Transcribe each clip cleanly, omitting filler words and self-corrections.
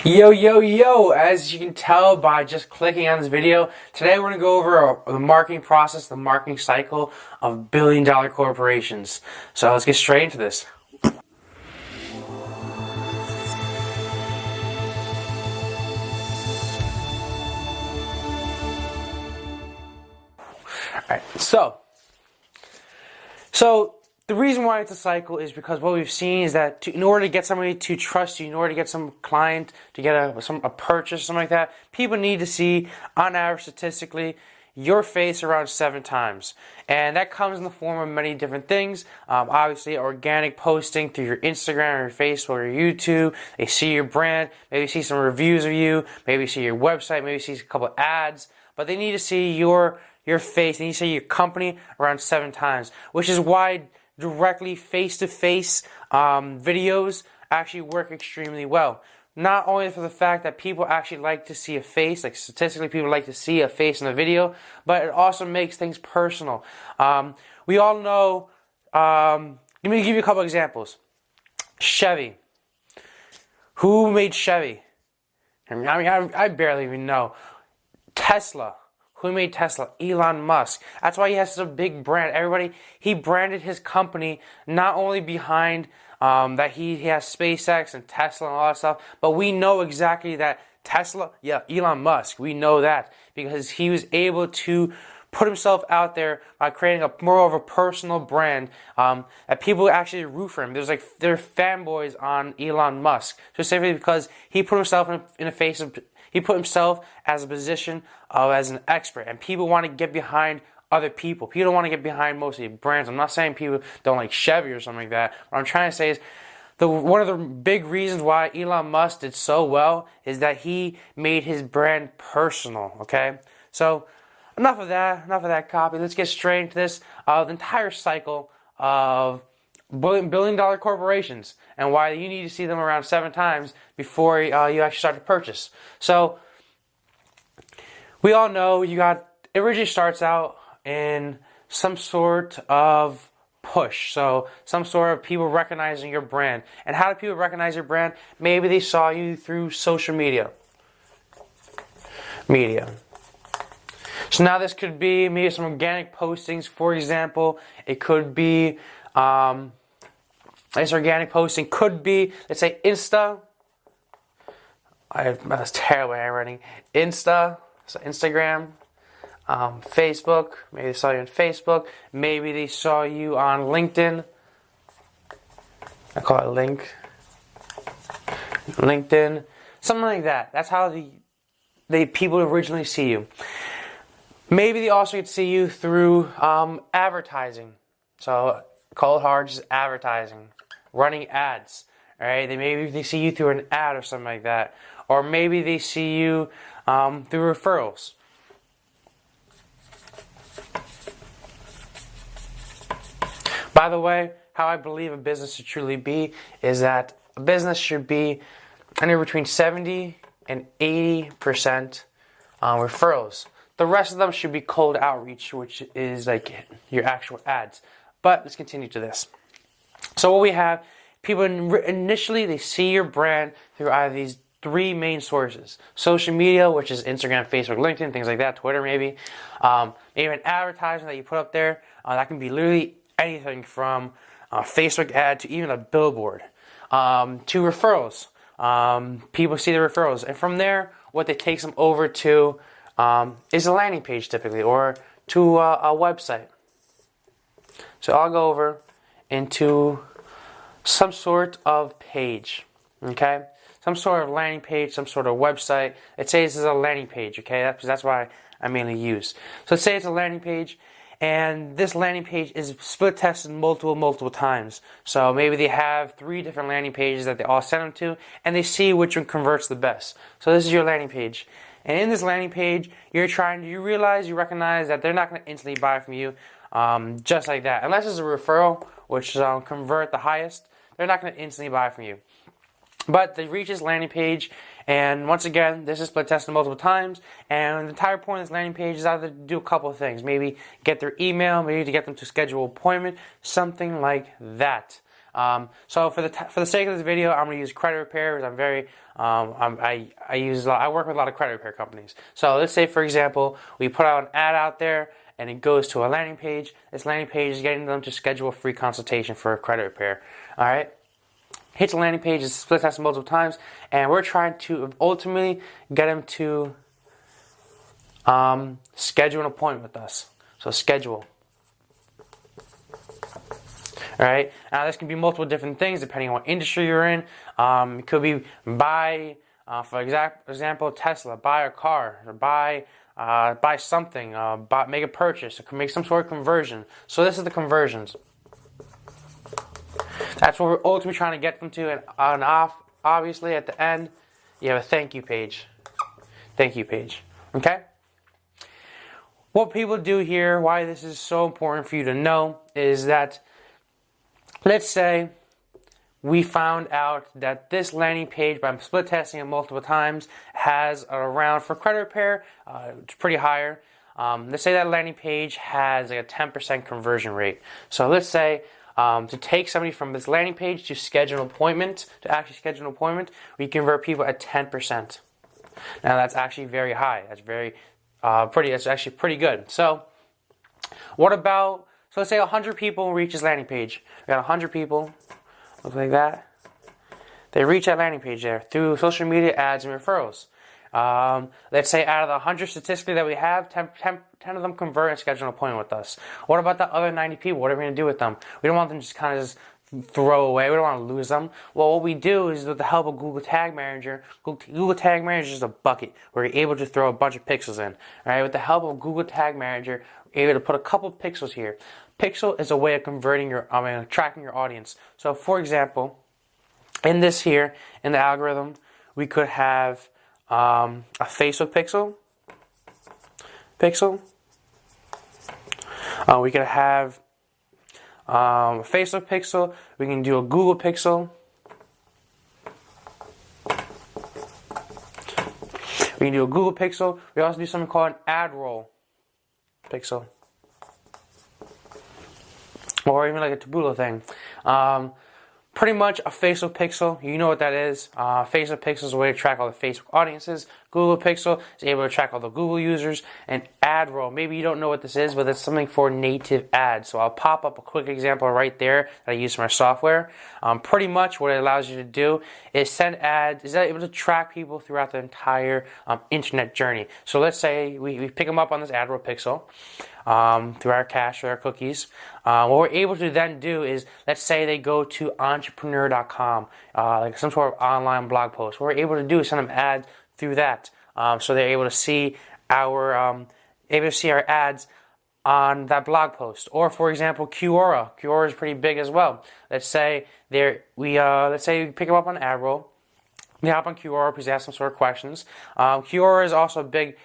Yo, yo, yo! As you can tell by just clicking on this video, today we're going to go over the marketing process, the marketing cycle of billion-dollar corporations. So let's get straight into this. Alright, so the reason why it's a cycle is because what we've seen is that in order to get somebody to trust you, in order to get some client to get a purchase, something like that, people need to see, on average, statistically, your face around 7 times. And that comes in the form of many different things. Obviously, organic posting through your Instagram or your Facebook or your YouTube. They see your brand, maybe see some reviews of you, maybe see your website, maybe see a couple of ads. But they need to see your face, they need to see your company around 7 times, which is why directly face-to-face videos actually work extremely well. Not only for the fact that people actually like to see a face, like statistically people like to see a face in a video, but it also makes things personal. We all know, let me give you a couple examples. Chevy. Who made Chevy? I barely even know. Tesla. Who made Tesla? Elon Musk. That's why he has such a big brand. He branded his company not only behind that he has SpaceX and Tesla and all that stuff, but we know exactly that Tesla, Elon Musk, we know that because he was able to put himself out there by creating a more of a personal brand that people actually root for him. They're fanboys on Elon Musk, specifically because he put himself he put himself as a position as an expert, and people want to get behind other people. People don't want to get behind mostly brands. I'm not saying people don't like Chevy or something like that. What I'm trying to say is one of the big reasons why Elon Musk did so well is that he made his brand personal, okay? So enough of that copy. Let's get straight into this. The entire cycle of billion-dollar corporations and why you need to see them around 7 times before you actually start to purchase. So we all know it originally starts out in some sort of push. So some sort of people recognizing your brand. And how do people recognize your brand? Maybe they saw you through social media. So now this could be maybe some organic postings, for example. It could be this organic posting could be, let's say, Insta. That's terrible handwriting. So Instagram, Facebook. Maybe they saw you on Facebook. Maybe they saw you on LinkedIn. I call it LinkedIn. Something like that. That's how the people originally see you. Maybe they also get to see you through advertising. So cold hard, just advertising, running ads. All right, maybe they see you through an ad or something like that, or maybe they see you through referrals. By the way, how I believe a business should truly be is that a business should be anywhere between 70 and 80% referrals. The rest of them should be cold outreach, which is like your actual ads. But let's continue to this. So what we have, people initially, they see your brand through either these 3 main sources. Social media, which is Instagram, Facebook, LinkedIn, things like that, Twitter maybe. Maybe an advertisement that you put up there. That can be literally anything from a Facebook ad to even a billboard. To referrals. People see the referrals. And from there, what they takes them over to is a landing page typically, or to a website. So I'll go over into some sort of page, okay? Some sort of landing page, some sort of website. Let's say this is a landing page, okay? That's why I mainly use. So let's say it's a landing page, and this landing page is split tested multiple times. So maybe they have 3 different landing pages that they all send them to, and they see which one converts the best. So this is your landing page. And in this landing page, you recognize that they're not going to instantly buy from you just like that. Unless it's a referral, which convert the highest, they're not going to instantly buy from you. But they reach this landing page, and once again, this is split tested multiple times, and the entire point of this landing page is either to do a couple of things. Maybe get their email, maybe to get them to schedule an appointment, something like that. So for the sake of this video, I'm going to use credit repair because I'm very I work with a lot of credit repair companies. So let's say, for example, we put out an ad out there and it goes to a landing page. This landing page is getting them to schedule a free consultation for a credit repair. All right. Hits the landing page, it's split tested multiple times, and we're trying to ultimately get them to schedule an appointment with us. So schedule. All right. Now this can be multiple different things depending on what industry you're in. It could be buy, for example, Tesla. Buy a car, or buy something. Make a purchase. It can make some sort of conversion. So this is the conversions. That's what we're ultimately trying to get them to. And obviously at the end, you have a thank you page. Thank you page. Okay. What people do here, why this is so important for you to know, is that let's say we found out that this landing page, by split testing it multiple times, has around, for credit repair, it's pretty higher. Let's say that landing page has like a 10% conversion rate. So let's say to take somebody from this landing page to schedule an appointment, we convert people at 10%. Now that's actually very high. That's that's actually pretty good. So let's say 100 people reach this landing page. We got 100 people, look like that. They reach that landing page there through social media ads and referrals. Let's say out of the 100 statistically that we have, 10 of them convert and schedule an appointment with us. What about the other 90 people? What are we going to do with them? We don't want them to just kind of just throw away. We don't want to lose them. Well, what we do is, with the help of Google Tag Manager, Google Tag Manager is just a bucket where you're able to throw a bunch of pixels in. All right, with the help of Google Tag Manager, you're able to put a couple of pixels here. Pixel is a way of tracking your audience. So, for example, in this here, in the algorithm, we could have a Facebook pixel. We could have a Facebook pixel. We can do a Google pixel. We can do a Google pixel. We also do something called an ad roll pixel, or even like a Taboola thing. Pretty much a Facebook pixel, you know what that is. Facebook pixel is a way to track all the Facebook audiences. Google pixel is able to track all the Google users. And ad roll, maybe you don't know what this is, but it's something for native ads. So I'll pop up a quick example right there that I use from our software. Pretty much what it allows you to do is send ads, is able to track people throughout the entire internet journey. So let's say we pick them up on this ad roll pixel. Through our cache or our cookies. What we're able to then do is, let's say they go to entrepreneur.com, like some sort of online blog post. What we're able to do is send them ads through that, so they're able to see our ads on that blog post. Or, for example, Quora. Quora is pretty big as well. Let's say we pick them up on ad roll. They hop on Quora because they have some sort of questions. Quora is also a big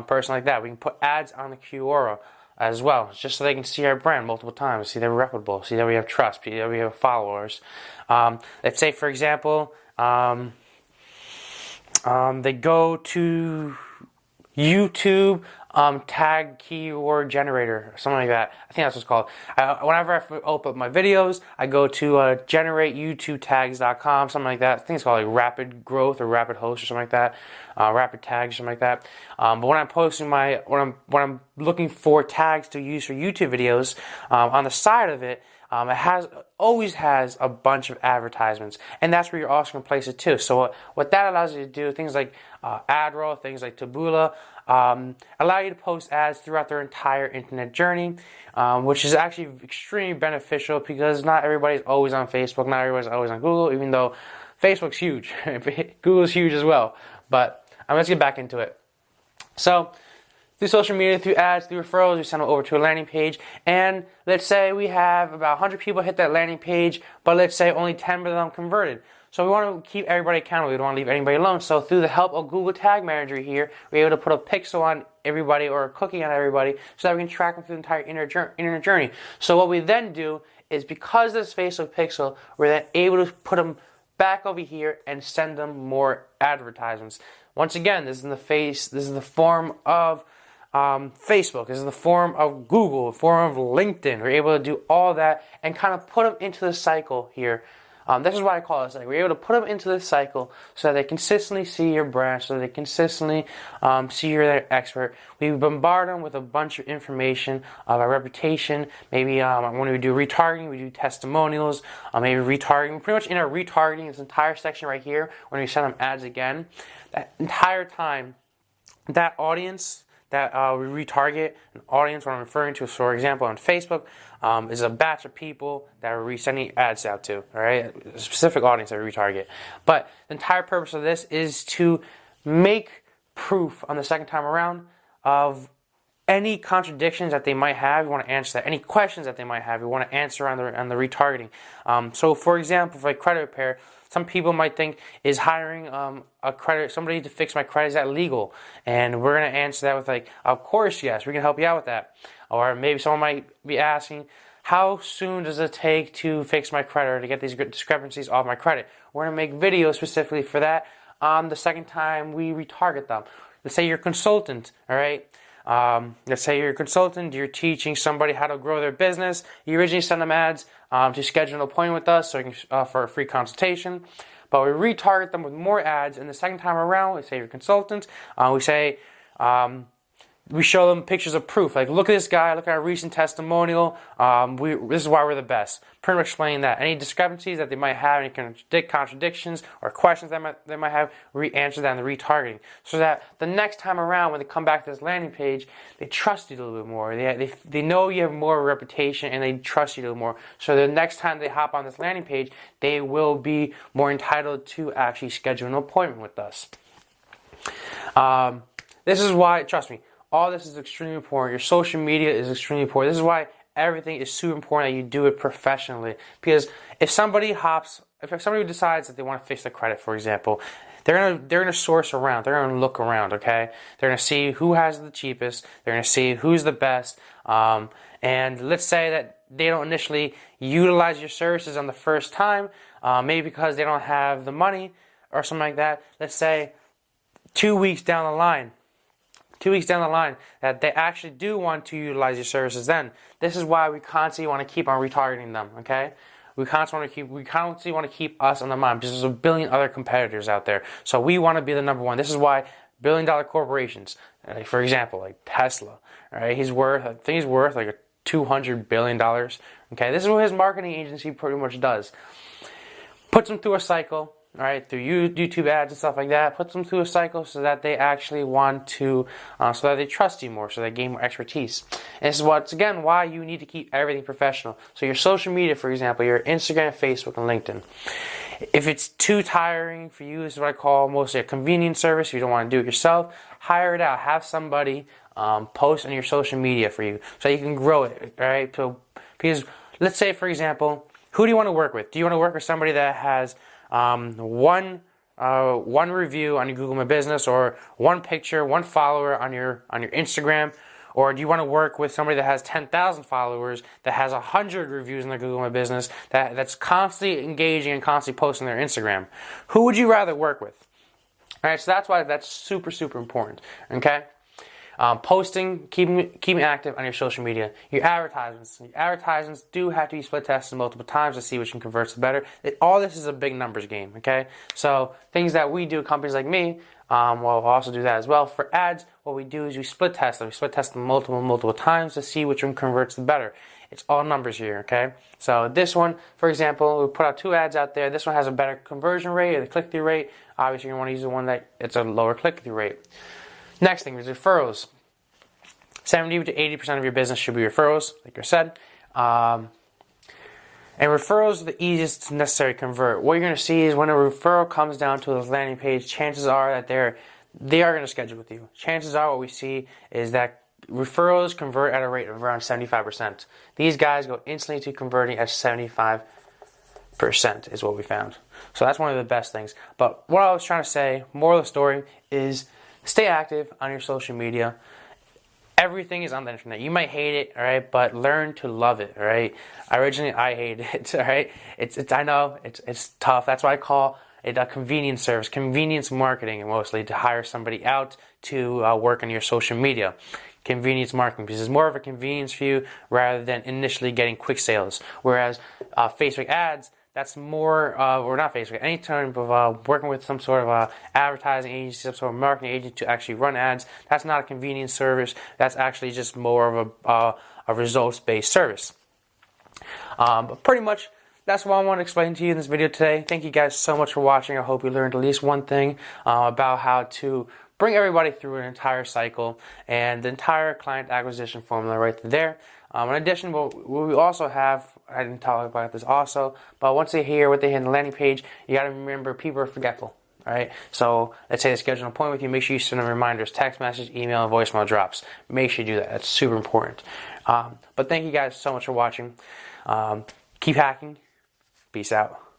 person like that. We can put ads on the Quora as well, just so they can see our brand multiple times, see that we're reputable, see that we have trust, see that we have followers. Let's say, for example, they go to YouTube tag keyword generator, something like that. I think that's what it's called. Whenever I open up my videos, I go to generateyouTubetags.com, something like that. I think it's called like Rapid Growth or Rapid Host or something like that. Rapid Tags or something like that. But when I'm posting when I'm looking for tags to use for YouTube videos, on the side of it, it always has a bunch of advertisements, and that's where you're also going to place it too. So what that allows you to do, things like AdRoll, things like Taboola, allow you to post ads throughout their entire internet journey, which is actually extremely beneficial because not everybody's always on Facebook, not everybody's always on Google, even though Facebook's huge. Google's huge as well. But let's get back into it. So, through social media, through ads, through referrals, we send them over to a landing page. And let's say we have about 100 people hit that landing page, but let's say only 10 of them converted. So we want to keep everybody accountable. We don't want to leave anybody alone. So through the help of Google Tag Manager here, we're able to put a pixel on everybody or a cookie on everybody so that we can track them through the entire internet journey. So what we then do is, because this Facebook pixel, we're then able to put them back over here and send them more advertisements. Once again, this is in the form of Facebook. This is the form of Google, the form of LinkedIn. We're able to do all that and kind of put them into the cycle here. This is why I call it a cycle. We're able to put them into the cycle so that they consistently see your brand, so they consistently see you're their expert. We bombard them with a bunch of information of our reputation. Maybe when we do retargeting, we do testimonials. Maybe retargeting. Pretty much in our retargeting, this entire section right here, when we send them ads again, that entire time, that audience that we retarget, an audience, what I'm referring to, for example, on Facebook, is a batch of people that we're sending ads out to, all right? A specific audience that we retarget. But the entire purpose of this is to make proof on the second time around of any contradictions that they might have. We want to answer that. Any questions that they might have, we want to answer on the retargeting. So, for example, for like credit repair, some people might think, is hiring somebody to fix my credit, is that legal? And we're going to answer that with like, of course, yes, we can help you out with that. Or maybe someone might be asking, how soon does it take to fix my credit or to get these discrepancies off my credit? We're going to make videos specifically for that the second time we retarget them. Let's say you're a consultant, all right? Let's say you're a consultant, you're teaching somebody how to grow their business. You originally send them ads to schedule an appointment with us for a free consultation. But we retarget them with more ads, and the second time around, we say you're a consultant, we show them pictures of proof. Like, look at this guy, look at our recent testimonial. This is why we're the best. Pretty much explaining that. Any discrepancies that they might have, any contradictions or questions they might have, we answer that in the retargeting. So that the next time around, when they come back to this landing page, they trust you a little bit more. They know you have more reputation, and they trust you a little more. So the next time they hop on this landing page, they will be more entitled to actually schedule an appointment with us. This is why, trust me, all this is extremely important. Your social media is extremely important. This is why everything is super important that you do it professionally. Because if somebody decides that they want to fix their credit, for example, they're gonna source around. They're gonna look around. Okay, they're gonna see who has the cheapest. They're gonna see who's the best. And let's say that they don't initially utilize your services on the first time, maybe because they don't have the money or something like that. Let's say 2 weeks down the line, that they actually do want to utilize your services then. This is why we constantly want to keep on retargeting them, okay? We constantly want to keep us on the mind because there's a billion other competitors out there. So we want to be the number one. This is why billion-dollar corporations, for example, like Tesla, all right? I think he's worth like $200 billion, okay? This is what his marketing agency pretty much does. Puts them through a cycle, all right, through YouTube ads and stuff like that, puts them through a cycle so that they actually want to, so that they trust you more, so they gain more expertise. And this is again, why you need to keep everything professional. So your social media, for example, your Instagram, Facebook, and LinkedIn. If it's too tiring for you, this is what I call mostly a convenience service. If you don't want to do it yourself, hire it out. Have somebody post on your social media for you so you can grow it, all right? So, because let's say, for example, who do you want to work with? Do you want to work with somebody that has one review on your Google My Business, or one picture, one follower on your Instagram? Or do you want to work with somebody that has 10,000 followers, that has 100 reviews on their Google My Business, that's constantly engaging and constantly posting their Instagram? Who would you rather work with? All right, so that's why that's super, super important, okay? Posting, keeping active on your social media. Your advertisements do have to be split tested multiple times to see which one converts better. All this is a big numbers game, okay? So things that we do, companies like me, we'll also do that as well. For ads, what we do is we split test them. We split test them multiple times to see which one converts the better. It's all numbers here, okay? So this one, for example, we put out 2 ads out there. This one has a better conversion rate or the click-through rate. Obviously, you want to use the one that it's a lower click-through rate. Next thing is referrals. 70 to 80% of your business should be referrals, like I said. And referrals are the easiest to necessarily convert. What you're going to see is when a referral comes down to the landing page, chances are that they are going to schedule with you. Chances are what we see is that referrals convert at a rate of around 75%. These guys go instantly to converting at 75% is what we found. So that's one of the best things. But what I was trying to say, moral of the story, is stay active on your social media. Everything is on the internet. You might hate it, all right, but learn to love it, all right? Originally, I hated it, all right? I know it's tough. That's why I call it a convenience service, convenience marketing, mostly, to hire somebody out to work on your social media. convenience marketing, because it's more of a convenience for you rather than initially getting quick sales. Whereas Facebook ads, that's more, or not Facebook, any type of working with some sort of advertising agency, some sort of marketing agency to actually run ads. That's not a convenience service. That's actually just more of a results-based service. But pretty much, that's what I want to explain to you in this video today. Thank you guys so much for watching. I hope you learned at least one thing about how to bring everybody through an entire cycle and the entire client acquisition formula right there. In addition, what we also have, I didn't talk about this also, but once they hear what they hear on the landing page, you got to remember people are forgetful. All right, so let's say they schedule an appointment with you. Make sure you send them reminders, text message, email, and voicemail drops. Make sure you do that. That's super important. But thank you guys so much for watching. Keep hacking. Peace out.